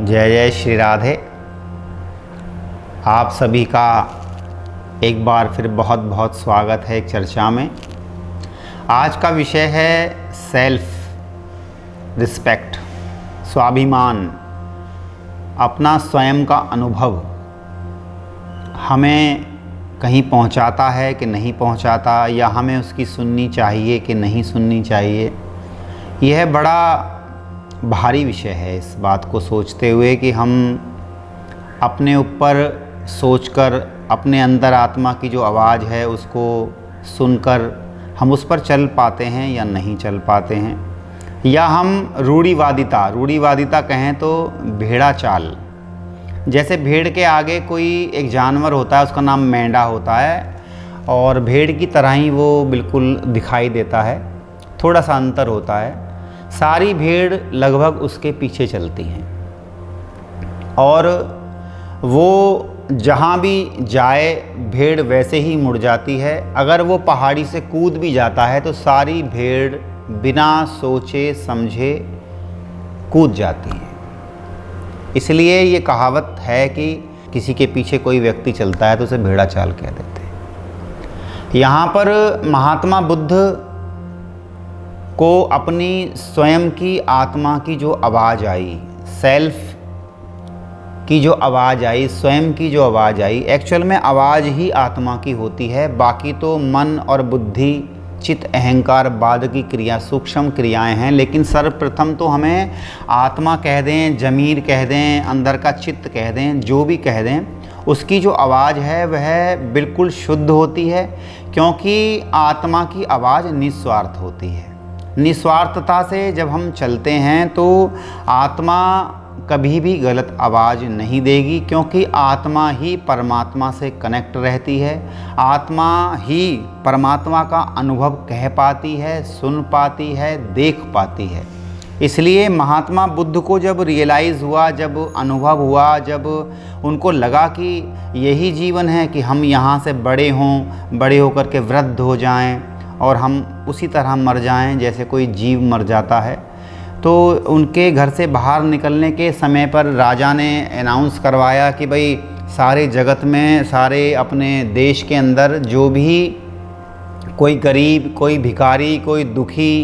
जय जय श्री राधे। आप सभी का एक बार फिर बहुत बहुत स्वागत है एक चर्चा में। आज का विषय है सेल्फ रिस्पेक्ट, स्वाभिमान, अपना स्वयं का अनुभव हमें कहीं पहुंचाता है कि नहीं पहुंचाता, या हमें उसकी सुननी चाहिए कि नहीं सुननी चाहिए। यह बड़ा भारी विषय है। इस बात को सोचते हुए कि हम अपने ऊपर सोचकर, अपने अंदर आत्मा की जो आवाज़ है उसको सुनकर हम उस पर चल पाते हैं या नहीं चल पाते हैं, या हम रूढ़िवादिता कहें तो भेड़ा चाल। जैसे भेड़ के आगे कोई एक जानवर होता है, उसका नाम मेंढा होता है, और भेड़ की तरह ही वो बिल्कुल दिखाई देता है, थोड़ा सा अंतर होता है। सारी भेड़ लगभग उसके पीछे चलती हैं और वो जहाँ भी जाए भेड़ वैसे ही मुड़ जाती है। अगर वो पहाड़ी से कूद भी जाता है तो सारी भेड़ बिना सोचे समझे कूद जाती है। इसलिए ये कहावत है कि किसी के पीछे कोई व्यक्ति चलता है तो उसे भेड़ा चाल कह देते हैं। यहाँ पर महात्मा बुद्ध को अपनी स्वयं की आत्मा की जो आवाज़ आई, सेल्फ की जो आवाज़ आई, स्वयं की जो आवाज़ आई, एक्चुअल में आवाज़ ही आत्मा की होती है। बाकी तो मन और बुद्धि, चित्त, अहंकार, बाद की क्रिया, सूक्ष्म क्रियाएं हैं। लेकिन सर्वप्रथम तो हमें आत्मा कह दें, जमीर कह दें, अंदर का चित्त कह दें, जो भी कह दें, उसकी जो आवाज़ है वह बिल्कुल शुद्ध होती है, क्योंकि आत्मा की आवाज़ निस्वार्थ होती है। निस्वार्थता से जब हम चलते हैं तो आत्मा कभी भी गलत आवाज़ नहीं देगी, क्योंकि आत्मा ही परमात्मा से कनेक्ट रहती है। आत्मा ही परमात्मा का अनुभव कह पाती है, सुन पाती है, देख पाती है। इसलिए महात्मा बुद्ध को जब रियलाइज़ हुआ, जब अनुभव हुआ, जब उनको लगा कि यही जीवन है कि हम यहाँ से बड़े हों, बड़े होकर के वृद्ध हो जाएं और हम उसी तरह मर जाएं जैसे कोई जीव मर जाता है, तो उनके घर से बाहर निकलने के समय पर राजा ने अनाउंस करवाया कि भाई सारे जगत में, सारे अपने देश के अंदर जो भी कोई गरीब, कोई भिखारी, कोई दुखी,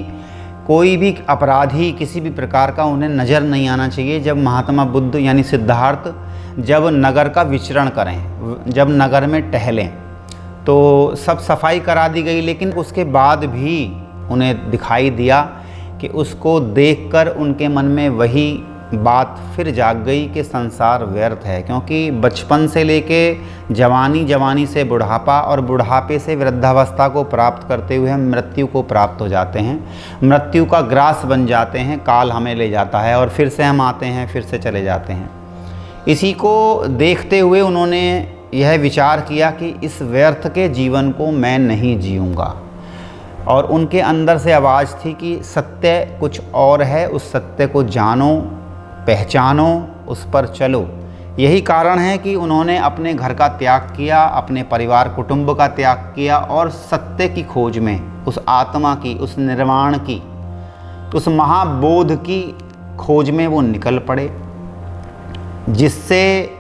कोई भी अपराधी किसी भी प्रकार का उन्हें नज़र नहीं आना चाहिए। जब महात्मा बुद्ध यानी सिद्धार्थ जब नगर का विचरण करें, जब नगर में टहलें, तो सब सफाई करा दी गई। लेकिन उसके बाद भी उन्हें दिखाई दिया कि उसको देखकर उनके मन में वही बात फिर जाग गई कि संसार व्यर्थ है, क्योंकि बचपन से लेके जवानी, जवानी से बुढ़ापा और बुढ़ापे से वृद्धावस्था को प्राप्त करते हुए हम मृत्यु को प्राप्त हो जाते हैं, मृत्यु का ग्रास बन जाते हैं, काल हमें ले जाता है और फिर से हम आते हैं, फिर से चले जाते हैं। इसी को देखते हुए उन्होंने यह विचार किया कि इस व्यर्थ के जीवन को मैं नहीं जीऊँगा। और उनके अंदर से आवाज़ थी कि सत्य कुछ और है, उस सत्य को जानो, पहचानो, उस पर चलो। यही कारण है कि उन्होंने अपने घर का त्याग किया, अपने परिवार कुटुंब का त्याग किया और सत्य की खोज में, उस आत्मा की, उस निर्वाण की, उस महाबोध की खोज में वो निकल पड़े, जिससे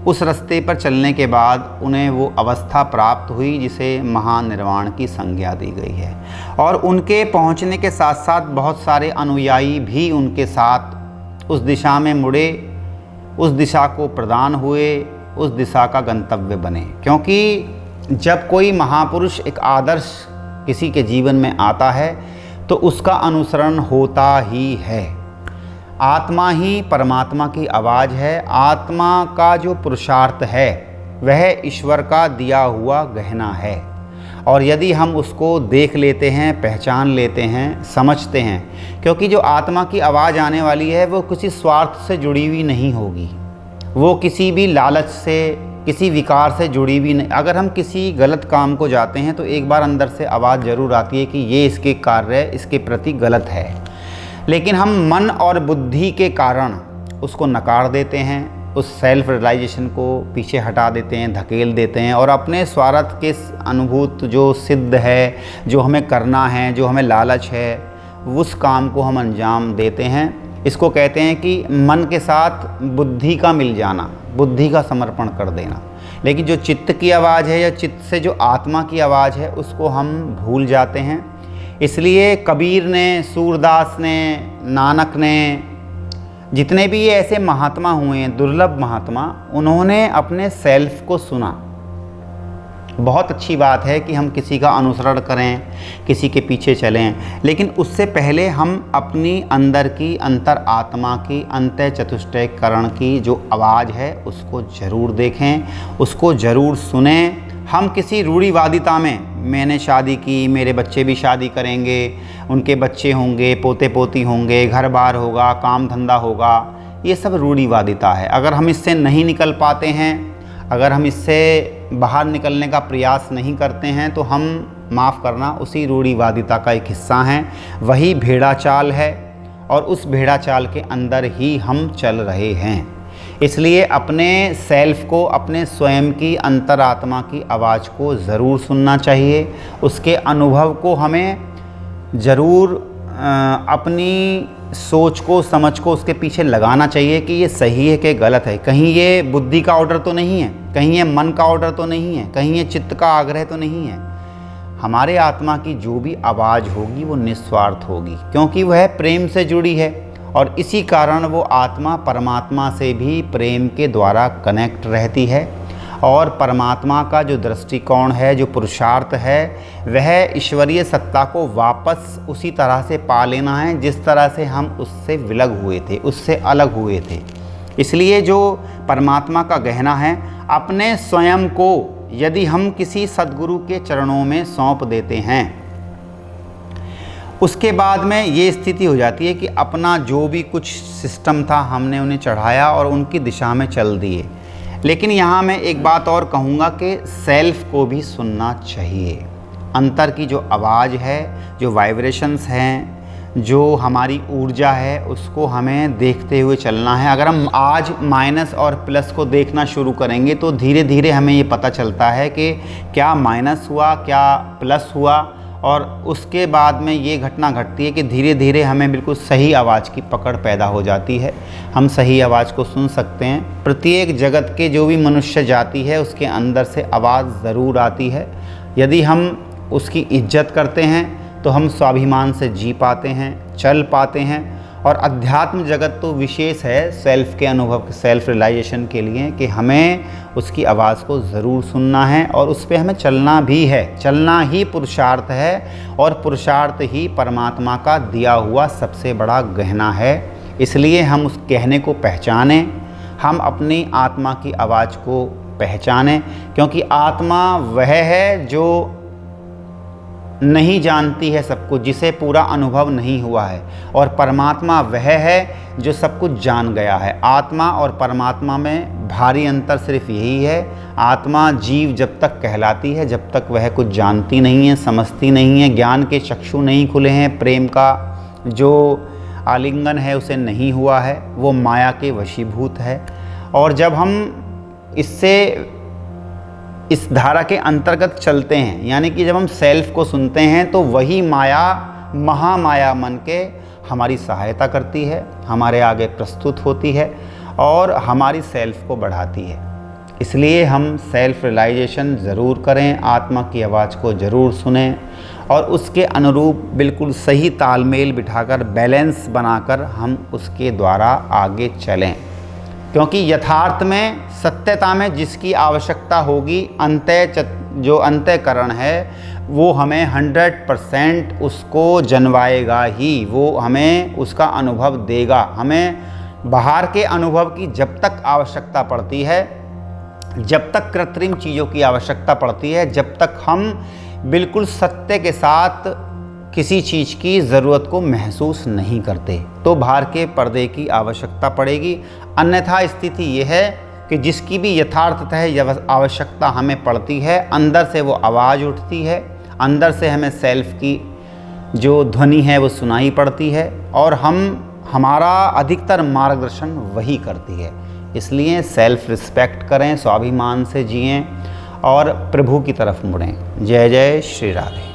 उस रास्ते पर चलने के बाद उन्हें वो अवस्था प्राप्त हुई जिसे महानिर्वाण की संज्ञा दी गई है। और उनके पहुंचने के साथ साथ बहुत सारे अनुयायी भी उनके साथ उस दिशा में मुड़े, उस दिशा को प्रदान हुए, उस दिशा का गंतव्य बने। क्योंकि जब कोई महापुरुष, एक आदर्श किसी के जीवन में आता है तो उसका अनुसरण होता ही है। आत्मा ही परमात्मा की आवाज़ है। आत्मा का जो पुरुषार्थ है वह ईश्वर का दिया हुआ गहना है, और यदि हम उसको देख लेते हैं, पहचान लेते हैं, समझते हैं, क्योंकि जो आत्मा की आवाज़ आने वाली है वो किसी स्वार्थ से जुड़ी हुई नहीं होगी, वो किसी भी लालच से, किसी विकार से जुड़ी हुई नहीं। अगर हम किसी गलत काम को जाते हैं तो एक बार अंदर से आवाज़ ज़रूर आती है कि ये इसके कार्य इसके प्रति गलत है, लेकिन हम मन और बुद्धि के कारण उसको नकार देते हैं, उस सेल्फ रियलाइजेशन को पीछे हटा देते हैं, धकेल देते हैं, और अपने स्वार्थ के अनुभूत जो सिद्ध है, जो हमें करना है, जो हमें लालच है, उस काम को हम अंजाम देते हैं। इसको कहते हैं कि मन के साथ बुद्धि का मिल जाना, बुद्धि का समर्पण कर देना। लेकिन जो चित्त की आवाज़ है या चित्त से जो आत्मा की आवाज़ है उसको हम भूल जाते हैं। इसलिए कबीर ने, सूरदास ने, नानक ने, जितने भी ये ऐसे महात्मा हुए हैं, दुर्लभ महात्मा, उन्होंने अपने सेल्फ को सुना। बहुत अच्छी बात है कि हम किसी का अनुसरण करें, किसी के पीछे चलें, लेकिन उससे पहले हम अपनी अंदर की, अंतर आत्मा की, अंतः चतुष्टयकरण की जो आवाज़ है उसको ज़रूर देखें, उसको ज़रूर सुने। हम किसी रूढ़िवादिता में, मैंने शादी की, मेरे बच्चे भी शादी करेंगे, उनके बच्चे होंगे, पोते पोती होंगे, घर बार होगा, काम धंधा होगा, ये सब रूढ़िवादिता है। अगर हम इससे नहीं निकल पाते हैं, अगर हम इससे बाहर निकलने का प्रयास नहीं करते हैं, तो हम, माफ़ करना, उसी रूढ़िवादिता का एक हिस्सा हैं। वही भेड़ा चाल है और उस भेड़ा चाल के अंदर ही हम चल रहे हैं। इसलिए अपने सेल्फ को, अपने स्वयं की अंतरात्मा की आवाज़ को ज़रूर सुनना चाहिए। उसके अनुभव को हमें ज़रूर अपनी सोच को, समझ को उसके पीछे लगाना चाहिए कि ये सही है कि गलत है। कहीं ये बुद्धि का ऑर्डर तो नहीं है, कहीं ये मन का ऑर्डर तो नहीं है, कहीं ये चित्त का आग्रह तो नहीं है। हमारे आत्मा की जो भी आवाज़ होगी वो निस्वार्थ होगी, क्योंकि वह प्रेम से जुड़ी है और इसी कारण वो आत्मा परमात्मा से भी प्रेम के द्वारा कनेक्ट रहती है। और परमात्मा का जो दृष्टिकोण है, जो पुरुषार्थ है, वह ईश्वरीय सत्ता को वापस उसी तरह से पा लेना है जिस तरह से हम उससे विलग हुए थे, उससे अलग हुए थे। इसलिए जो परमात्मा का गहना है, अपने स्वयं को यदि हम किसी सद्गुरु के चरणों में सौंप देते हैं, उसके बाद में ये स्थिति हो जाती है कि अपना जो भी कुछ सिस्टम था हमने उन्हें चढ़ाया और उनकी दिशा में चल दिए। लेकिन यहाँ मैं एक बात और कहूँगा कि सेल्फ को भी सुनना चाहिए। अंतर की जो आवाज़ है, जो वाइब्रेशंस हैं, जो हमारी ऊर्जा है, उसको हमें देखते हुए चलना है। अगर हम आज माइनस और प्लस को देखना शुरू करेंगे तो धीरे धीरे हमें ये पता चलता है कि क्या माइनस हुआ, क्या प्लस हुआ, और उसके बाद में ये घटना घटती है कि धीरे धीरे हमें बिल्कुल सही आवाज़ की पकड़ पैदा हो जाती है। हम सही आवाज़ को सुन सकते हैं। प्रत्येक जगत के जो भी मनुष्य जाति है उसके अंदर से आवाज़ ज़रूर आती है। यदि हम उसकी इज्जत करते हैं तो हम स्वाभिमान से जी पाते हैं, चल पाते हैं। और अध्यात्म जगत तो विशेष है सेल्फ़ के अनुभव, सेल्फ़ रियलाइजेशन के लिए, कि हमें उसकी आवाज़ को ज़रूर सुनना है और उस पर हमें चलना भी है। चलना ही पुरुषार्थ है और पुरुषार्थ ही परमात्मा का दिया हुआ सबसे बड़ा गहना है। इसलिए हम उस गहने को पहचानें, हम अपनी आत्मा की आवाज़ को पहचानें, क्योंकि आत्मा वह है जो नहीं जानती है सब कुछ, जिसे पूरा अनुभव नहीं हुआ है, और परमात्मा वह है जो सब कुछ जान गया है। आत्मा और परमात्मा में भारी अंतर सिर्फ यही है, आत्मा जीव जब तक कहलाती है जब तक वह कुछ जानती नहीं है, समझती नहीं है, ज्ञान के चक्षु नहीं खुले हैं, प्रेम का जो आलिंगन है उसे नहीं हुआ है, वो माया के वशीभूत है। और जब हम इस धारा के अंतर्गत चलते हैं, यानी कि जब हम सेल्फ को सुनते हैं, तो वही माया महामाया मन के हमारी सहायता करती है, हमारे आगे प्रस्तुत होती है और हमारी सेल्फ को बढ़ाती है। इसलिए हम सेल्फ रियलाइजेशन ज़रूर करें, आत्मा की आवाज़ को ज़रूर सुनें और उसके अनुरूप बिल्कुल सही तालमेल बिठाकर, बैलेंस बनाकर हम उसके द्वारा आगे चलें। क्योंकि यथार्थ में, सत्यता में जिसकी आवश्यकता होगी, जो अंतःकरण है वो हमें 100% उसको जनवाएगा ही, वो हमें उसका अनुभव देगा। हमें बाहर के अनुभव की जब तक आवश्यकता पड़ती है, जब तक कृत्रिम चीज़ों की आवश्यकता पड़ती है, जब तक हम बिल्कुल सत्य के साथ किसी चीज़ की ज़रूरत को महसूस नहीं करते, तो बाहर के पर्दे की आवश्यकता पड़ेगी। अन्यथा स्थिति ये है कि जिसकी भी यथार्थतः आवश्यकता हमें पड़ती है, अंदर से वो आवाज़ उठती है, अंदर से हमें सेल्फ की जो ध्वनि है वो सुनाई पड़ती है और हमारा अधिकतर मार्गदर्शन वही करती है। इसलिए सेल्फ रिस्पेक्ट करें, स्वाभिमान से जिएं और प्रभु की तरफ मुड़ें। जय जय श्री राधे।